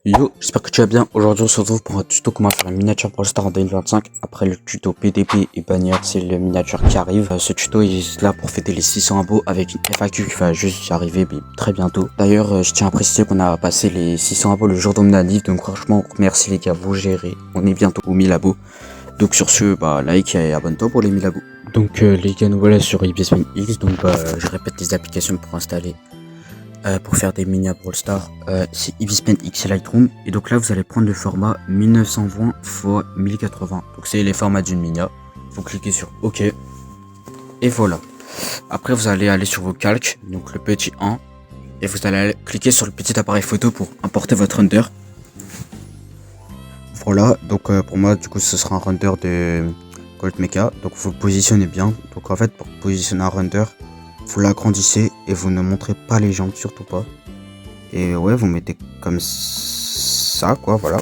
Yo, j'espère que tu vas bien. Aujourd'hui, on se retrouve pour un tuto comment faire une miniature Brawl Stars en 2025. Après le tuto PDP et bannière, c'est le miniature qui arrive. Ce tuto est là pour fêter les 600 abos avec une FAQ qui va juste y arriver très bientôt. D'ailleurs, je tiens à préciser qu'on a passé les 600 abos le jour de mon anniv. Donc franchement, merci les gars, vous gérez. On est bientôt aux 1000 abos. Donc sur ce, like et abonne-toi pour les 1000 abos. Donc les gars, nous voilà sur Ibispen X. Donc je répète les applications pour installer. Pour faire des mini à Brawl Stars, c'est Ibispen X et Lightroom. Et donc là, vous allez prendre le format 1920 x 1080. Donc c'est les formats d'une minia. Vous cliquez sur OK. Et voilà. Après, vous allez aller sur vos calques, donc le petit 1. Et vous allez cliquer sur le petit appareil photo pour importer votre render. Voilà. Donc pour moi, du coup, ce sera un render de Colt Mecha. Donc vous positionnez bien. Donc en fait, pour positionner un render, vous l'agrandissez et vous ne montrez pas les jambes, surtout pas. Et ouais, vous mettez comme ça, quoi, voilà.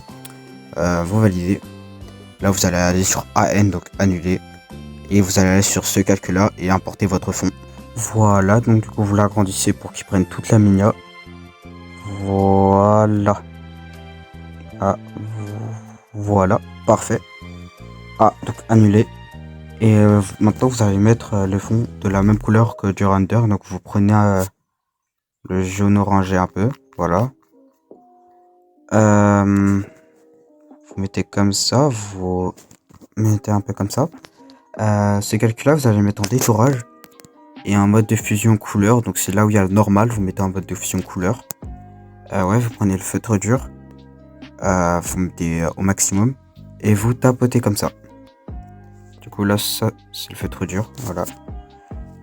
Vous validez. Là, vous allez aller sur AN, donc annuler. Et vous allez aller sur ce calcul-là et importer votre fond. Voilà, donc du coup, vous l'agrandissez pour qu'il prenne toute la minia. Voilà. Ah, voilà, parfait. Ah, donc annuler. Et maintenant, vous allez mettre le fond de la même couleur que du render. Donc, vous prenez le jaune orangé un peu. Voilà. Vous mettez comme ça. Vous mettez un peu comme ça. Ce calcul-là, vous allez le mettre en détourage. Et en mode de fusion couleur. Donc, c'est là où il y a le normal. Vous mettez en mode de fusion couleur. Ouais, vous prenez le feutre dur. Vous mettez au maximum. Et vous tapotez comme ça. Du coup là ça c'est le feutre dur, voilà.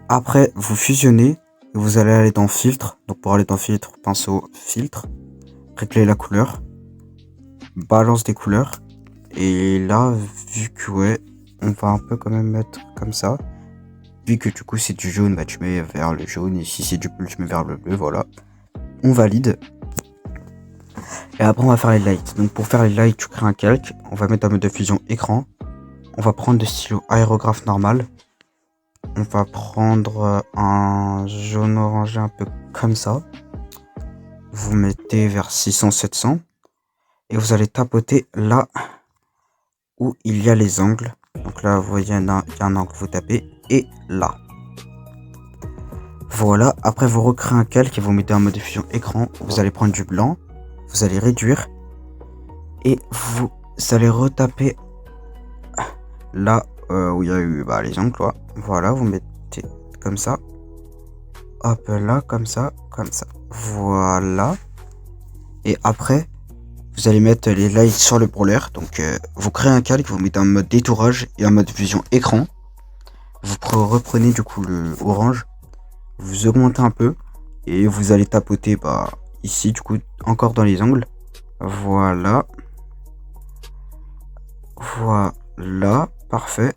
Après vous fusionnez, vous allez aller dans filtre. Donc pour aller dans filtre, pinceau, filtre, régler la couleur, balance des couleurs. Et là vu que ouais, on va un peu quand même mettre comme ça. Vu que du coup c'est du jaune, bah tu mets vers le jaune. Et si c'est du bleu, tu mets vers le bleu, voilà. On valide. Et après on va faire les lights. Donc pour faire les lights, tu crées un calque. On va mettre un mode de fusion écran. On va prendre le stylo aérographe normal. On va prendre un jaune orangé un peu comme ça. Vous mettez vers 600-700. Et vous allez tapoter là où il y a les angles. Donc là, vous voyez, il y a un angle, vous tapez. Et là. Voilà. Après, vous recréez un calque et vous mettez en mode de fusion écran. Vous allez prendre du blanc. Vous allez réduire. Et vous allez retaper là où il y a eu les angles, quoi. Voilà, vous mettez comme ça. Hop là, comme ça, comme ça. Voilà. Et après, vous allez mettre les lights sur le brawler. Donc, vous créez un calque, vous mettez en mode détourage et en mode vision écran. Vous reprenez du coup le orange. Vous augmentez un peu. Et vous allez tapoter ici, du coup, encore dans les angles. Voilà. Voilà. Parfait.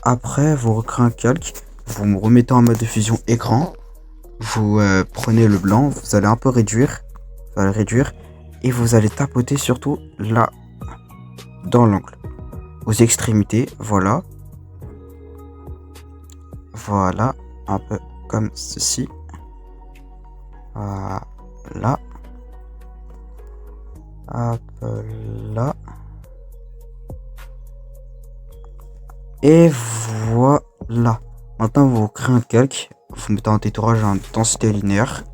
Après, vous recréez un calque. Vous me remettez en mode de fusion écran. Vous prenez le blanc. Vous allez un peu réduire. Vous allez réduire. Et vous allez tapoter surtout là. Dans l'angle. Aux extrémités. Voilà. Voilà. Un peu comme ceci. Voilà. Hop là. Et voilà. Maintenant, vous créez un calque. Vous mettez en détourage en densité linéaire.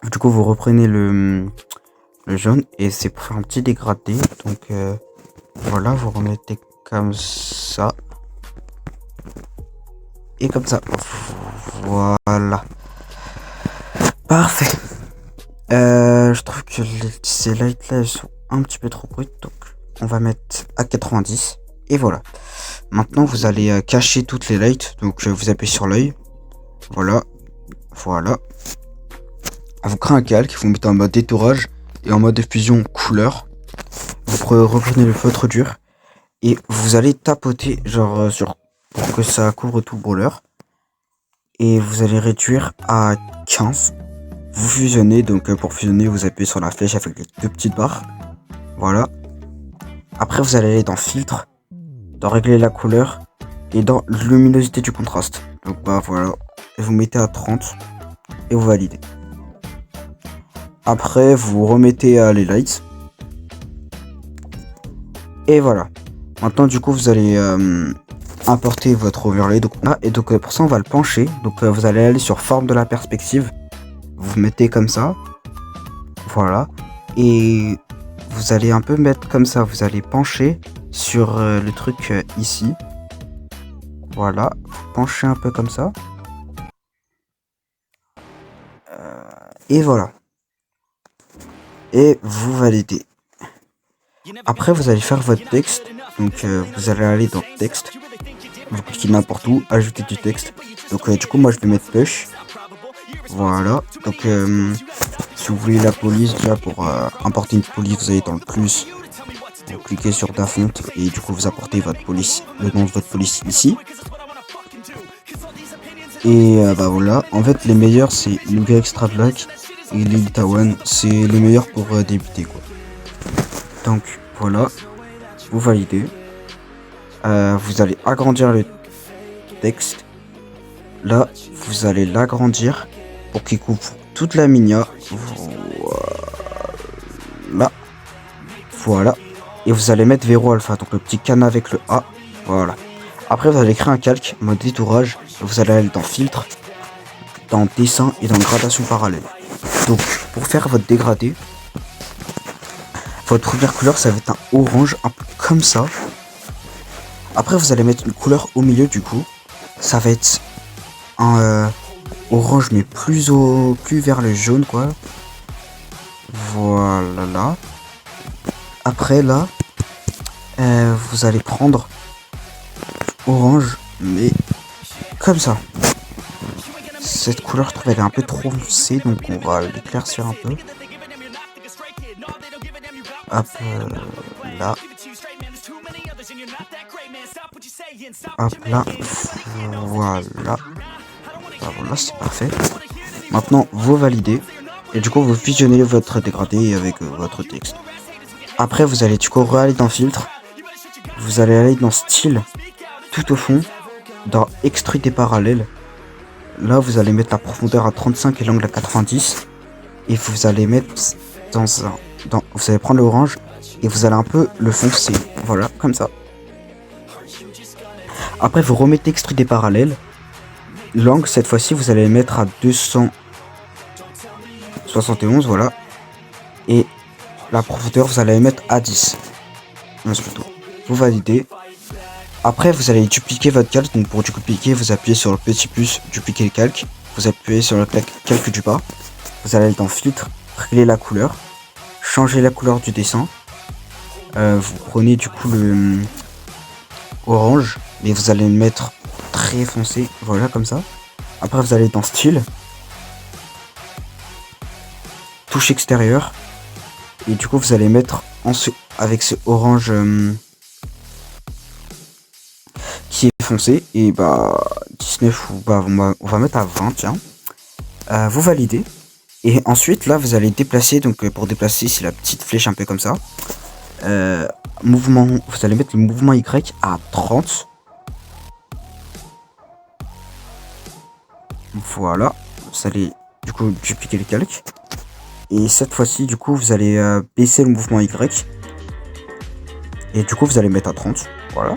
Du coup, vous reprenez le jaune. Et c'est pour faire un petit dégradé. Donc, voilà. Vous remettez comme ça. Et comme ça. Voilà. Parfait. Je trouve que ces lights là, elles sont un petit peu trop brutes. Donc, on va mettre à 90. Et voilà. Maintenant, vous allez cacher toutes les lights. Donc, vous appuyez sur l'œil. Voilà. Voilà. Vous créez un calque. Vous mettez en mode détourage. Et en mode fusion couleur. Vous reprenez le feutre dur. Et vous allez tapoter, genre, pour que ça couvre tout le brawler. Et vous allez réduire à 15. Vous fusionnez. Donc, pour fusionner, vous appuyez sur la flèche avec les deux petites barres. Voilà. Après, vous allez aller dans filtre. Dans régler la couleur et dans luminosité du contraste. Donc voilà, et vous mettez à 30 et vous validez. Après, vous remettez les lights. Et voilà. Maintenant, du coup, vous allez importer votre overlay. Donc, pour ça, on va le pencher. Donc, vous allez aller sur forme de la perspective. Vous mettez comme ça. Voilà. Et vous allez un peu mettre comme ça. Vous allez pencher sur le truc ici. Voilà. Vous penchez un peu comme ça. Et voilà. Et vous validez. Après, vous allez faire votre texte. Donc, vous allez aller dans texte. Vous cliquez n'importe où, ajouter du texte. Donc, du coup, moi, je vais mettre push. Voilà. Donc, si vous voulez la police, déjà pour importer une police, vous allez dans le plus. Vous cliquez sur ta fonte et du coup, vous apportez votre police, le nom de votre police ici. Et bah voilà. En fait, les meilleurs, c'est Nougat Extra Black et Lil Tawan. C'est les meilleurs pour débuter, quoi. Donc, voilà. Vous validez. Vous allez agrandir le texte. Là, vous allez l'agrandir pour qu'il couvre toute la minia. Voilà. Voilà. Et vous allez mettre verrou alpha, donc le petit cadenas avec le A. Voilà. Après, vous allez créer un calque, mode détourage. Vous allez aller dans filtre, dans dessin et dans gradation parallèle. Donc, pour faire votre dégradé, votre première couleur, ça va être un orange, un peu comme ça. Après, vous allez mettre une couleur au milieu, du coup. Ça va être un orange, mais plus vers le jaune, quoi. Voilà, là. Après, là, vous allez prendre orange, mais comme ça. Cette couleur, je trouve, elle est un peu trop foncée, donc on va l'éclaircir un peu. Hop, là. Hop là, voilà. Voilà, c'est parfait. Maintenant, vous validez. Et du coup, vous fusionnez votre dégradé avec votre texte. Après, vous allez du coup aller dans filtre. Vous allez aller dans style, tout au fond, dans extruder parallèle. Là, vous allez mettre la profondeur à 35 et l'angle à 90. Et vous allez mettre vous allez prendre l'orange et vous allez un peu le foncer. Voilà, comme ça. Après, vous remettez extruder parallèle. L'angle, cette fois-ci, vous allez le mettre à 271, voilà. Et la profondeur, vous allez la mettre à 10. Vous validez. Après, vous allez dupliquer votre calque. Donc, pour dupliquer, vous appuyez sur le petit plus, dupliquer le calque. Vous appuyez sur le calque du bas. Vous allez dans filtre, régler la couleur, changer la couleur du dessin. Vous prenez du coup le orange, mais vous allez le mettre très foncé, voilà, comme ça. Après, vous allez dans style, touche extérieure, et du coup, vous allez mettre avec ce orange qui est foncé, et bah 19 ou bah on va mettre à 20, tiens. Vous validez. Et ensuite, là, vous allez déplacer. Donc, pour déplacer, c'est la petite flèche un peu comme ça. Mouvement, vous allez mettre le mouvement Y à 30. Voilà. Vous allez, du coup, dupliquer le calque. Et cette fois-ci, du coup, vous allez baisser le mouvement Y. Et du coup, vous allez mettre à 30. Voilà.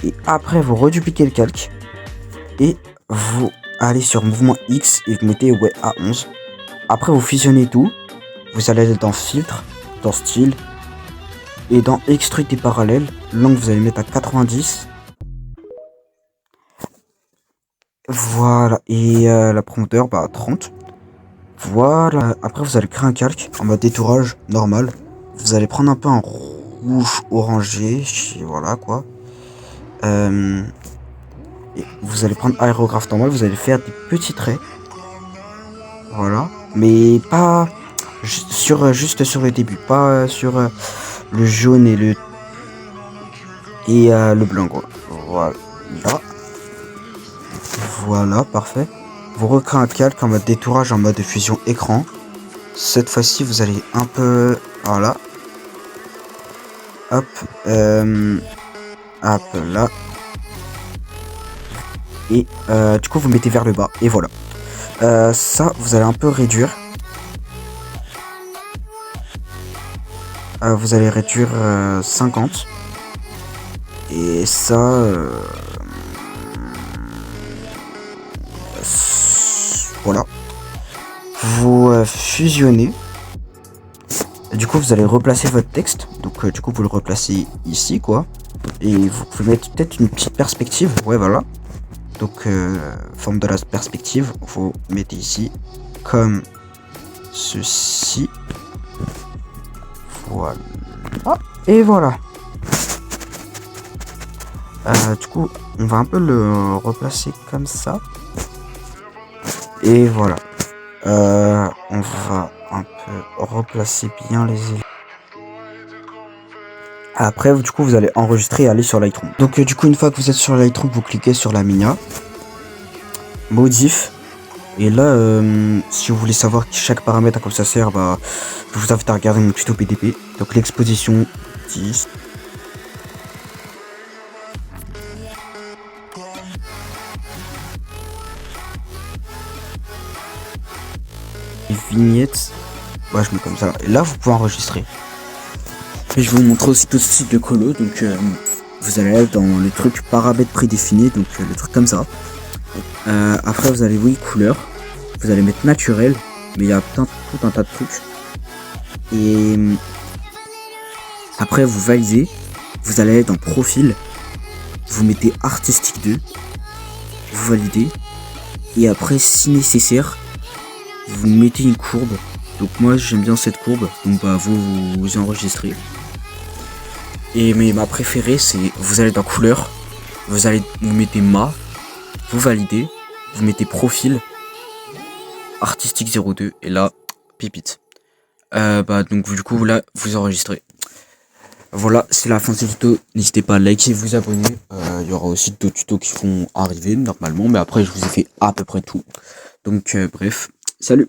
Et après, vous redupliquez le calque. Et vous allez sur mouvement X et vous mettez ouais, à 11. Après, vous fusionnez tout. Vous allez aller dans filtre, dans style. Et dans extruder parallèle, l'angle, vous allez mettre à 90. Voilà. Et la profondeur, bah, à 30. Voilà. Après, vous allez créer un calque en mode détourage normal. Vous allez prendre un peu un rouge orangé. Voilà, quoi. Et vous allez prendre aérographe normal. Vous allez faire des petits traits. Voilà. Mais pas juste sur le début, pas sur le jaune et le blanc, quoi. Voilà, parfait. Vous recréez un calque en mode détourage, en mode fusion écran. Cette fois-ci, vous allez un peu, voilà. Hop, hop là. Et du coup, vous mettez vers le bas. Et voilà. Ça, vous allez un peu réduire. vous allez réduire 50. Et ça, voilà. Vous fusionnez. Et du coup, vous allez replacer votre texte. Donc, du coup, vous le replacez ici, quoi. Et vous pouvez mettre peut-être une petite perspective. Ouais, voilà. Donc, forme de la perspective, vous mettez ici comme ceci. Voilà. Et voilà. Du coup, on va un peu le replacer comme ça. Et voilà. On va un peu replacer bien les éléments. Après, du coup, vous allez enregistrer et aller sur Lightroom. Donc, du coup, une fois que vous êtes sur Lightroom, vous cliquez sur la Minia. Modif. Et là, si vous voulez savoir chaque paramètre à quoi ça sert, bah, je vous invite à regarder mon tuto PDP. Donc, l'exposition 10. Les vignettes. Bah, je mets comme ça. Et là, vous pouvez enregistrer. Et je vais vous montrer aussi tout ce type de colo. Donc, vous allez aller dans les trucs paramètres prédéfinis. Donc, le truc comme ça. Après, vous allez, oui, couleur. Vous allez mettre naturel. Mais il y a tout un tas de trucs. Et après, vous validez. Vous allez dans profil. Vous mettez artistique 2. Vous validez. Et après, si nécessaire, vous mettez une courbe. Donc moi j'aime bien cette courbe. Donc bah vous enregistrez. Et mais ma préférée c'est vous allez dans couleur. Vous mettez vous validez. Vous mettez profil. Artistique 02. Et là, pipite. Bah donc du coup là vous enregistrez. Voilà, c'est la fin de ce tuto. N'hésitez pas à liker et vous abonner. Il y aura aussi d'autres tutos qui vont arriver normalement. Mais après je vous ai fait à peu près tout. Donc bref, salut.